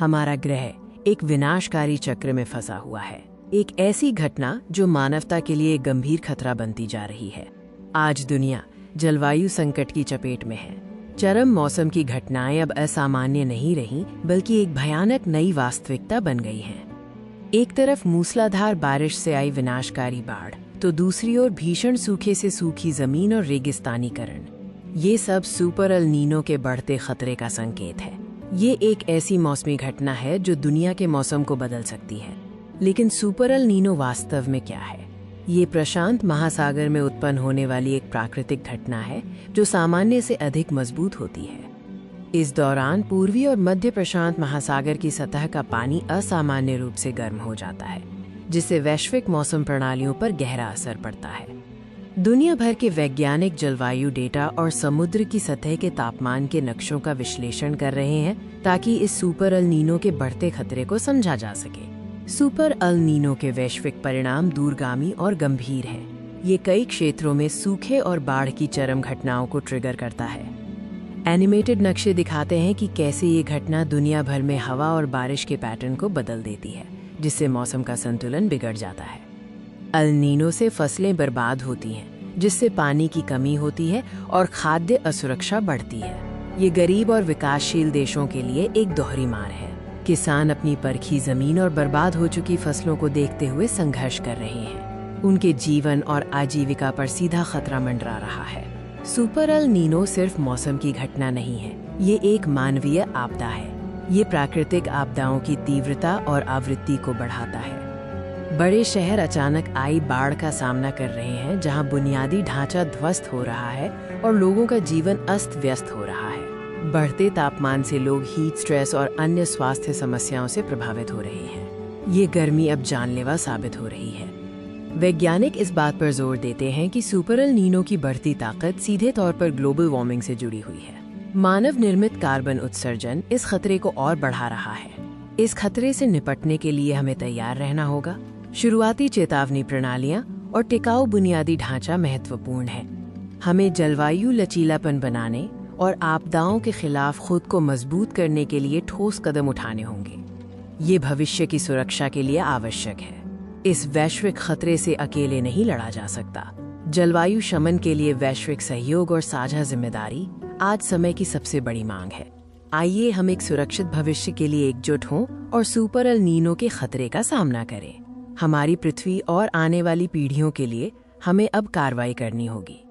हमारा ग्रह एक विनाशकारी चक्र में फंसा हुआ है। एक ऐसी घटना जो मानवता के लिए एक गंभीर खतरा बनती जा रही है। आज दुनिया जलवायु संकट की चपेट में है। चरम मौसम की घटनाएं अब असामान्य नहीं रहीं, बल्कि एक भयानक नई वास्तविकता बन गई हैं। एक तरफ मूसलाधार बारिश से आई विनाशकारी बाढ़, तो दूसरी ओर भीषण सूखे से सूखी जमीन और रेगिस्तानीकरण। ये सब सुपर एल नीनो के बढ़ते खतरे का संकेत है। ये एक ऐसी मौसमी घटना है जो दुनिया के मौसम को बदल सकती है। लेकिन सुपर एल नीनो वास्तव में क्या है? ये प्रशांत महासागर में उत्पन्न होने वाली एक प्राकृतिक घटना है जो सामान्य से अधिक मजबूत होती है। इस दौरान पूर्वी और मध्य प्रशांत महासागर की सतह का पानी असामान्य रूप से गर्म हो जाता है, जिससे वैश्विक मौसम प्रणालियों पर गहरा असर पड़ता है। दुनिया भर के वैज्ञानिक जलवायु डेटा और समुद्र की सतह के तापमान के नक्शों का विश्लेषण कर रहे हैं ताकि इस सुपर एल नीनो के बढ़ते खतरे को समझा जा सके। सुपर एल नीनो के वैश्विक परिणाम दूरगामी और गंभीर हैं। ये कई क्षेत्रों में सूखे और बाढ़ की चरम घटनाओं को ट्रिगर करता है। एनिमेटेड नक्शे दिखाते हैं कि कैसे ये घटना दुनिया भर में हवा और बारिश के पैटर्न को बदल देती है, जिससे मौसम का संतुलन बिगड़ जाता है। एल नीनो से फसलें बर्बाद होती हैं, जिससे पानी की कमी होती है और खाद्य असुरक्षा बढ़ती है। ये गरीब और विकासशील देशों के लिए एक दोहरी मार है। किसान अपनी परखी जमीन और बर्बाद हो चुकी फसलों को देखते हुए संघर्ष कर रहे हैं। उनके जीवन और आजीविका पर सीधा खतरा मंडरा रहा है। सुपर एल नीनो सिर्फ मौसम की घटना नहीं है, ये एक मानवीय आपदा है। ये प्राकृतिक आपदाओं की तीव्रता और आवृत्ति को बढ़ाता है। बड़े शहर अचानक आई बाढ़ का सामना कर रहे हैं, जहां बुनियादी ढांचा ध्वस्त हो रहा है और लोगों का जीवन अस्त व्यस्त हो रहा है। बढ़ते तापमान से लोग हीट स्ट्रेस और अन्य स्वास्थ्य समस्याओं से प्रभावित हो रहे हैं। ये गर्मी अब जानलेवा साबित हो रही है। वैज्ञानिक इस बात पर जोर देते हैं कि सुपर एल नीनो की बढ़ती ताकत सीधे तौर पर ग्लोबल वार्मिंग से जुड़ी हुई है। मानव निर्मित कार्बन उत्सर्जन इस खतरे को और बढ़ा रहा है। इस खतरे से निपटने के लिए हमें तैयार रहना होगा। शुरुआती चेतावनी प्रणालियां और टिकाऊ बुनियादी ढांचा महत्वपूर्ण है। हमें जलवायु लचीलापन बनाने और आपदाओं के खिलाफ खुद को मजबूत करने के लिए ठोस कदम उठाने होंगे। ये भविष्य की सुरक्षा के लिए आवश्यक है। इस वैश्विक खतरे से अकेले नहीं लड़ा जा सकता। जलवायु शमन के लिए वैश्विक सहयोग और साझा जिम्मेदारी आज समय की सबसे बड़ी मांग है। आइए हम एक सुरक्षित भविष्य के लिए एकजुट हों और सुपर एल नीनो के खतरे का सामना करें। हमारी पृथ्वी और आने वाली पीढ़ियों के लिए हमें अब कार्रवाई करनी होगी।